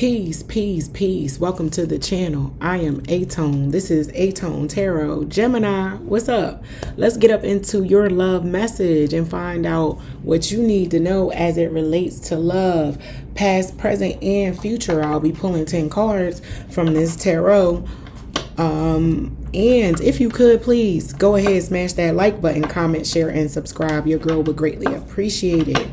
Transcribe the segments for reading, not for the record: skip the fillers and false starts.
Peace, peace, peace. Welcome to the channel. I am aTone. This is aTone Tarot. Gemini, what's up? Let's get up into your love message and find out what you need to know as it relates to love, past, present, and future. I'll be pulling 10 cards from this tarot. And if you could, please go ahead, smash that like button, comment, share, and subscribe. Your girl would greatly appreciate it.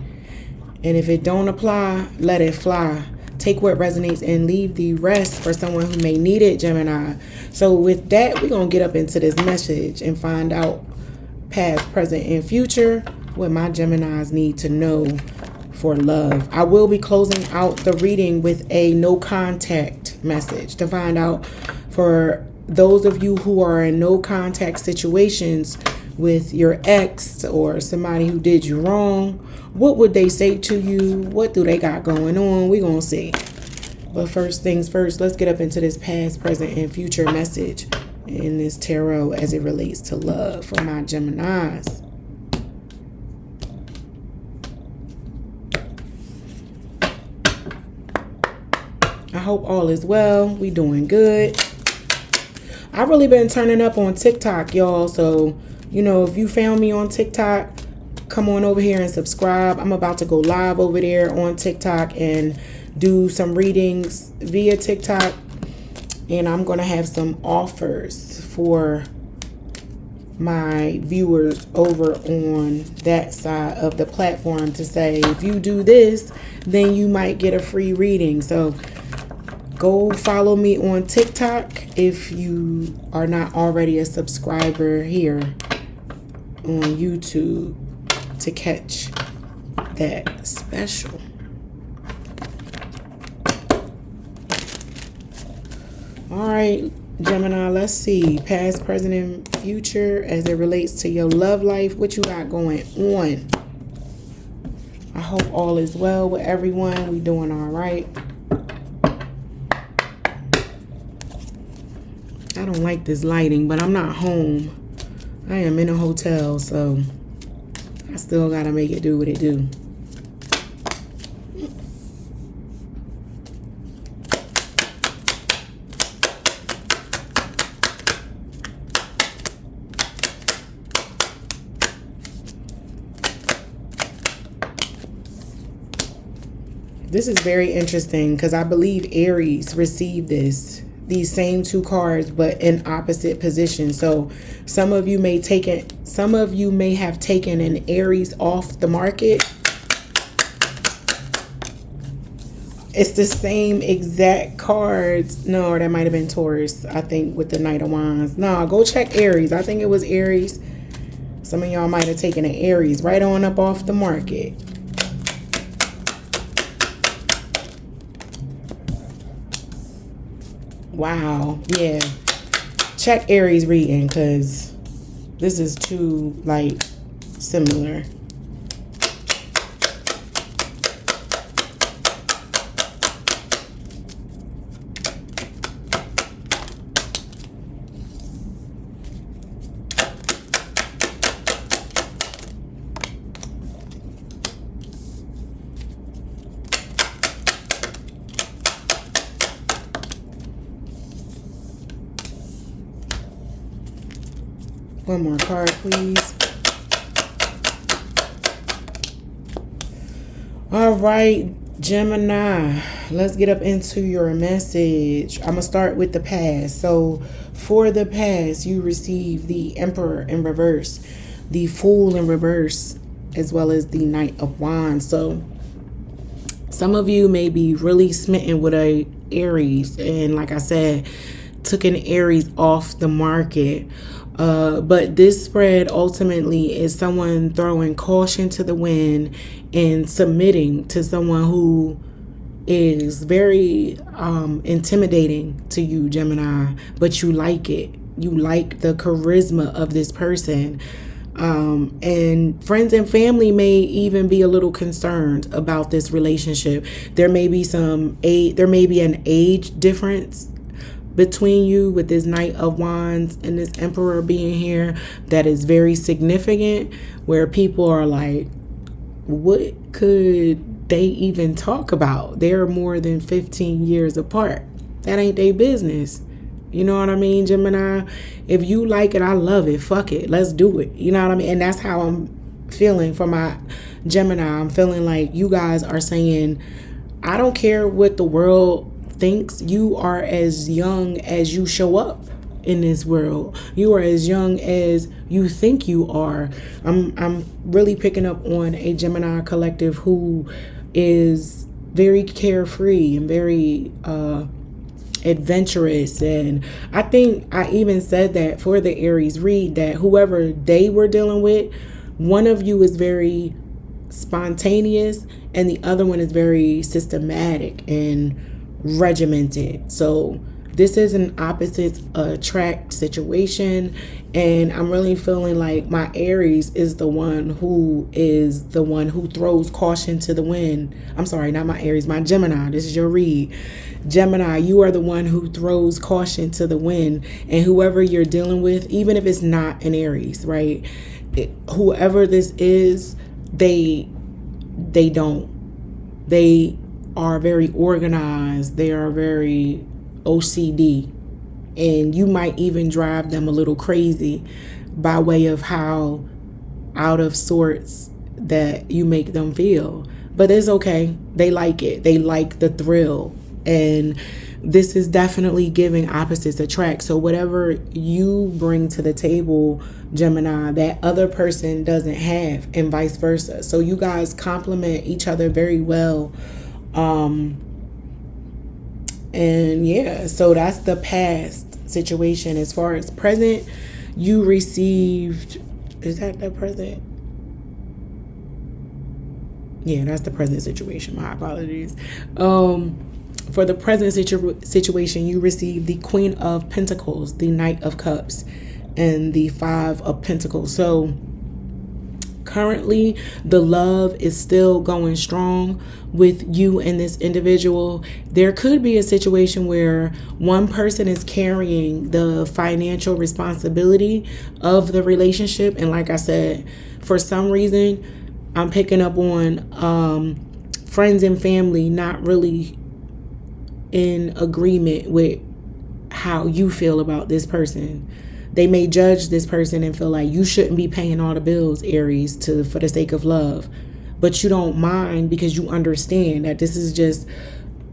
And if it don't apply, let it fly. Take what resonates and leave the rest for someone who may need it, Gemini. So with that, we're going to get up into this message and find out past, present, and future what my Geminis need to know for love. I will be closing out the reading with a no contact message to find out for those of you who are in no contact situations with your ex or somebody who did you wrong. What would they say to you? What do they got going on? We're going to see. But first things first, let's get up into this past, present, and future message in this tarot as it relates to love for my Geminis. I hope all is well. We doing good. I've really been turning up on TikTok, y'all. So, you know, if you found me on TikTok, come on over here and subscribe. I'm about to go live over there on TikTok and do some readings via TikTok. And I'm going to have some offers for my viewers over on that side of the platform to say, if you do this, then you might get a free reading. So go follow me on TikTok if you are not already a subscriber here on YouTube to catch that special. All right, Gemini, let's see. Past, present, and future as it relates to your love life. What you got going on? I hope all is well with everyone. We doing all right. I don't like this lighting, but I'm not home. I am in a hotel, so I still gotta make it do what it do. This is very interesting because I believe Aries received these same two cards, but in opposite positions. So some of you may have taken an Aries off the market. It's the same exact cards. No, that might have been Taurus, I think, with the Knight of Wands. No, go check Aries. I think it was Aries. Some of y'all might have taken an Aries right on up off the market. Wow, yeah. Check Aries reading because this is too, like, similar. One more card, please. All right, Gemini, let's get up into your message. I'm going to start with the past. So for the past, you received the Emperor in reverse, the Fool in reverse, as well as the Knight of Wands. So some of you may be really smitten with a Aries. And like I said, took an Aries off the market. But this spread ultimately is someone throwing caution to the wind and submitting to someone who is very intimidating to you, Gemini, but you like it. You like the charisma of this person. And friends and family may even be a little concerned about this relationship. There may be an age difference between you with this Knight of Wands and this Emperor being here that is very significant, where people are like, what could they even talk about. They're more than 15 years apart. That ain't their business. You know what I mean, Gemini? If you like it, I love it. Fuck it. Let's do it. You know what I mean? And that's how I'm feeling for my Gemini. I'm feeling like you guys are saying, I don't care what the world thinks. You are as young as you show up in this world. You are as young as you think you are. I'm really picking up on a Gemini collective who is very carefree and very adventurous. And I think I even said that for the Aries read, that whoever they were dealing with, one of you is very spontaneous and the other one is very systematic and regimented. So this is an opposite attract situation, and I'm really feeling like my Aries is the one who throws caution to the wind. I'm sorry, not my Aries, my Gemini. This is your read. Gemini, you are the one who throws caution to the wind, and whoever you're dealing with, even if it's not an Aries, right? Whoever this is, they are very organized. They are very OCD, and you might even drive them a little crazy by way of how out of sorts that you make them feel. But it's okay. They like it. They like the thrill. And this is definitely giving opposites attract. So whatever you bring to the table, Gemini, that other person doesn't have, and vice versa. So you guys complement each other very well. And yeah, so that's the past situation. As far as present, you received, is that the present? Yeah, that's the present situation. My apologies. For the present situation, you received the Queen of Pentacles, the Knight of Cups, and the Five of Pentacles. So currently, the love is still going strong with you and this individual. There could be a situation where one person is carrying the financial responsibility of the relationship. And like I said, for some reason, I'm picking up on friends and family not really in agreement with how you feel about this person. They may judge this person and feel like you shouldn't be paying all the bills, Aries, for the sake of love. But you don't mind because you understand that this is just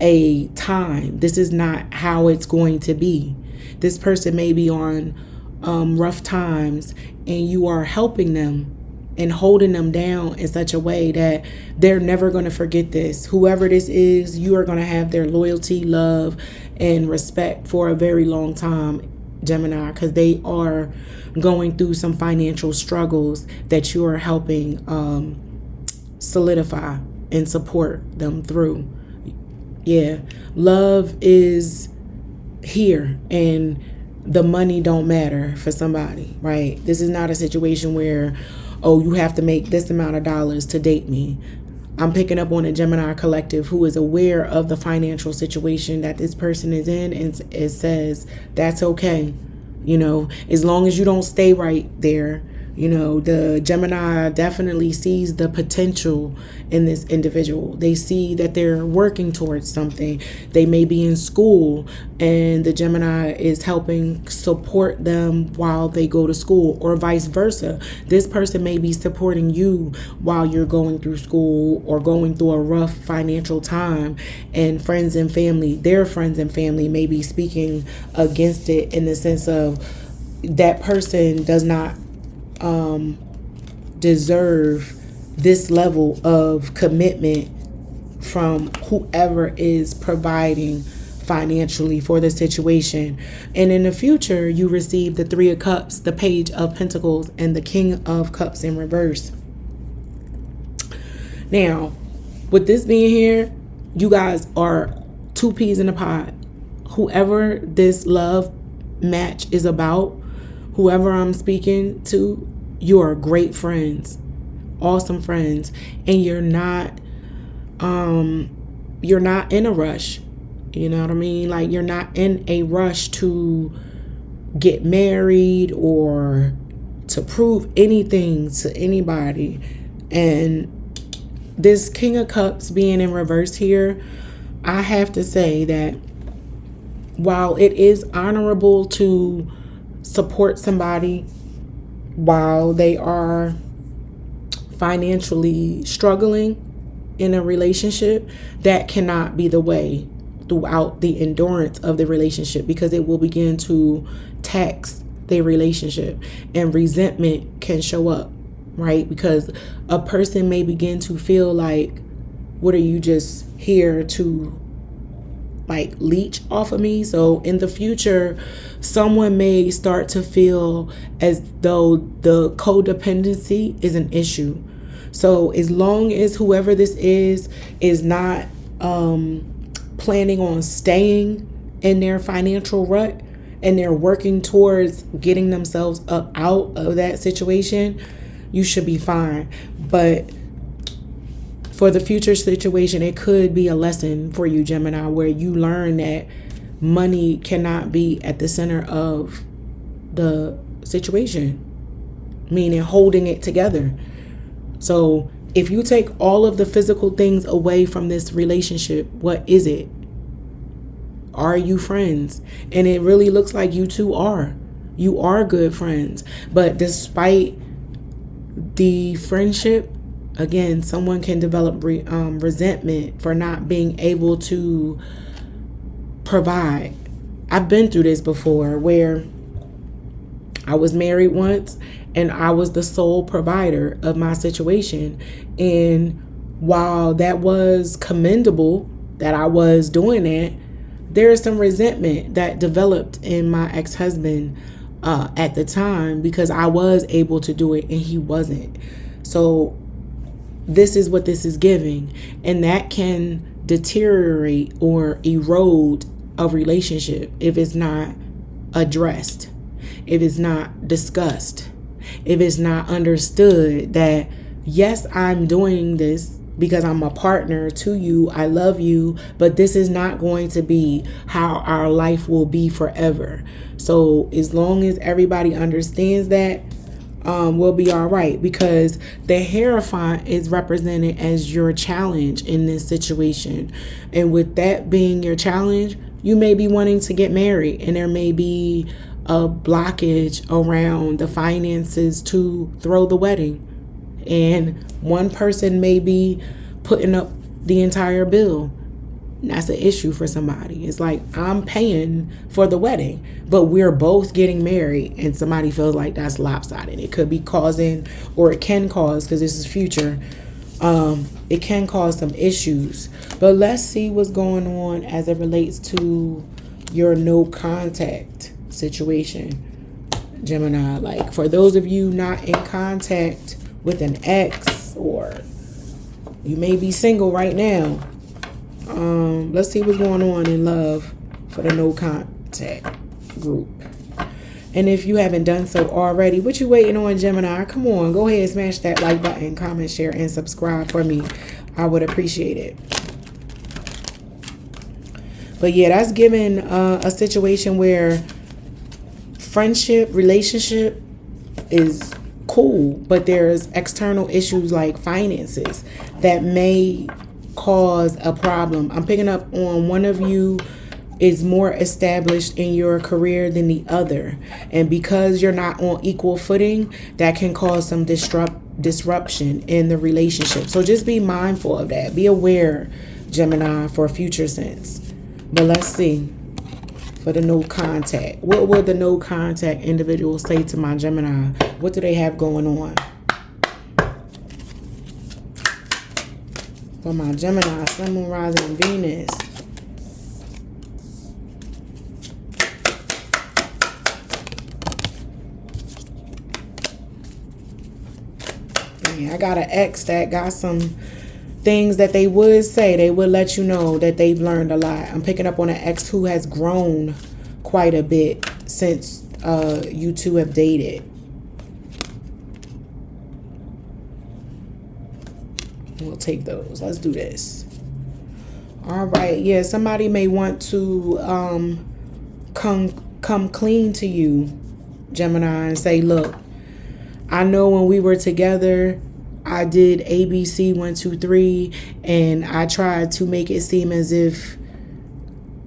a time. This is not how it's going to be. This person may be on rough times, and you are helping them and holding them down in such a way that they're never going to forget this. Whoever this is, you are going to have their loyalty, love, and respect for a very long time, Gemini, because they are going through some financial struggles that you are helping solidify and support them through. Yeah, love is here, and the money don't matter for somebody, right? This is not a situation where, oh, you have to make this amount of dollars to date me. I'm picking up on a Gemini collective who is aware of the financial situation that this person is in, and it says that's okay. You know, as long as you don't stay right there. You know, the Gemini definitely sees the potential in this individual. They see that they're working towards something. They may be in school, and the Gemini is helping support them while they go to school, or vice versa. This person may be supporting you while you're going through school or going through a rough financial time, and friends and family, their friends and family may be speaking against it in the sense of that person does not deserve this level of commitment from whoever is providing financially for the situation. And in the future, you receive the Three of Cups, the Page of Pentacles, and the King of Cups in reverse. Now, with this being here, you guys are two peas in a pod. Whoever this love match is about, whoever I'm speaking to, you are great friends, awesome friends, and you're not in a rush. You know what I mean? Like, you're not in a rush to get married or to prove anything to anybody. And this King of Cups being in reverse here, I have to say that while it is honorable to support somebody while they are financially struggling in a relationship, that cannot be the way throughout the endurance of the relationship, because it will begin to tax their relationship and resentment can show up, right? Because a person may begin to feel like, what are you just here to like leech off of me? So in the future, someone may start to feel as though the codependency is an issue. So as long as whoever this is not planning on staying in their financial rut and they're working towards getting themselves up out of that situation, you should be fine. But for the future situation, it could be a lesson for you, Gemini, where you learn that money cannot be at the center of the situation, meaning holding it together. So if you take all of the physical things away from this relationship, what is it? Are you friends? And it really looks like you two are. You are good friends. But despite the friendship, again, someone can develop resentment for not being able to provide. I've been through this before where I was married once and I was the sole provider of my situation. And while that was commendable that I was doing that, there is some resentment that developed in my ex-husband at the time because I was able to do it and he wasn't. So this is what this is giving, and that can deteriorate or erode a relationship if it's not addressed, if it's not discussed, if it's not understood that yes, I'm doing this because I'm a partner to you, I love you, but this is not going to be how our life will be forever. So as long as everybody understands that, we'll be all right, because the Hierophant is represented as your challenge in this situation. And with that being your challenge, you may be wanting to get married and there may be a blockage around the finances to throw the wedding. And one person may be putting up the entire bill. And that's an issue for somebody. It's like, I'm paying for the wedding, but we're both getting married, and somebody feels like that's lopsided. It could be causing, or it can cause, because this is future, it can cause some issues. But let's see what's going on as it relates to your no contact situation, Gemini. Like, for those of you not in contact with an ex, or you may be single right now, let's see what's going on in love for the no contact group. And if you haven't done so already, what you waiting on, Gemini? Come on, go ahead and smash that like button, comment, share, and subscribe for me. I would appreciate it. But yeah, that's given a situation where friendship, relationship is cool, but there's external issues like finances that may cause a problem. I'm picking up on one of you is more established in your career than the other, and because you're not on equal footing, that can cause some disruption in the relationship. So just be mindful of that. Be aware, Gemini, for future sense. But let's see for the no contact. What would the no contact individual say to my Gemini? What do they have going on? For my Gemini, Sun, Moon, Rising, and Venus. Man, I got an ex that got some things that they would say. They would let you know that they've learned a lot. I'm picking up on an ex who has grown quite a bit since you two have dated. We'll take those. Let's do this. All right. Yeah, somebody may want to come clean to you, Gemini, and say, look, I know when we were together, I did ABC 1 2 3, and I tried to make it seem as if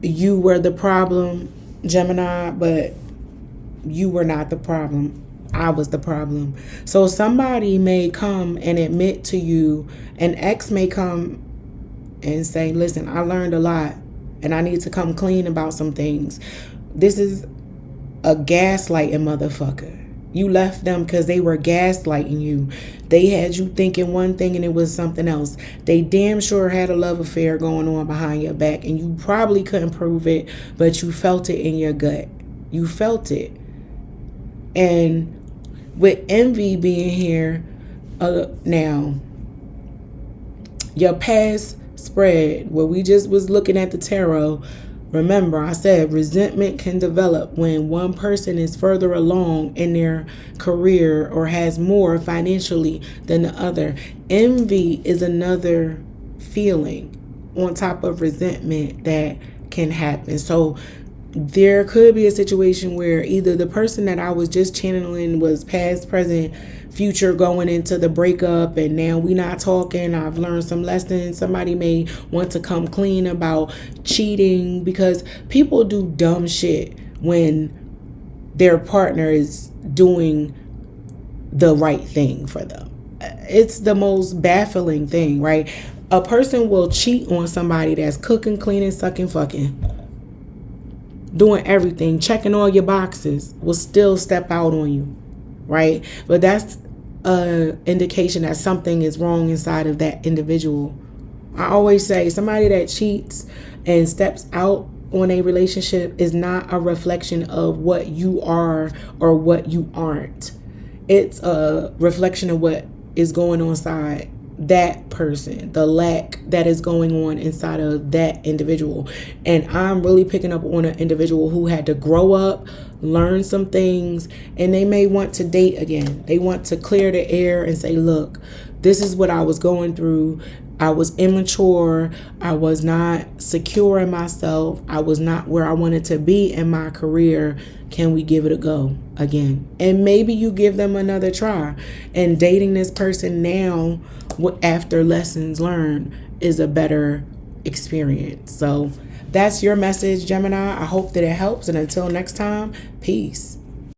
you were the problem, Gemini, but you were not the problem. I was the problem. So somebody may come and admit to you, an ex may come and say, listen, I learned a lot and I need to come clean about some things. This is a gaslighting motherfucker. You left them because they were gaslighting you. They had you thinking one thing and it was something else. They damn sure had a love affair going on behind your back, and you probably couldn't prove it, but you felt it in your gut. You felt it. And with envy being here, now, your past spread, where we just was looking at the tarot. Remember, I said resentment can develop when one person is further along in their career or has more financially than the other. Envy is another feeling on top of resentment that can happen. So there could be a situation where either the person that I was just channeling was past, present, future going into the breakup, and now we not talking. I've learned some lessons. Somebody may want to come clean about cheating, because people do dumb shit when their partner is doing the right thing for them. It's the most baffling thing, right? A person will cheat on somebody that's cooking, cleaning, sucking, fucking, doing everything, checking all your boxes, will still step out on you, right? But that's an indication that something is wrong inside of that individual. I always say somebody that cheats and steps out on a relationship is not a reflection of what you are or what you aren't. It's a reflection of what is going on inside that person, the lack that is going on inside of that individual. And I'm really picking up on an individual who had to grow up, learn some things, and they may want to date again. They want to clear the air and say, look, this is what I was going through. I was immature. I was not secure in myself. I was not where I wanted to be in my career. Can we give it a go again? And maybe you give them another try. And dating this person now, after lessons learned, is a better experience. So that's your message, Gemini. I hope that it helps. And until next time, peace.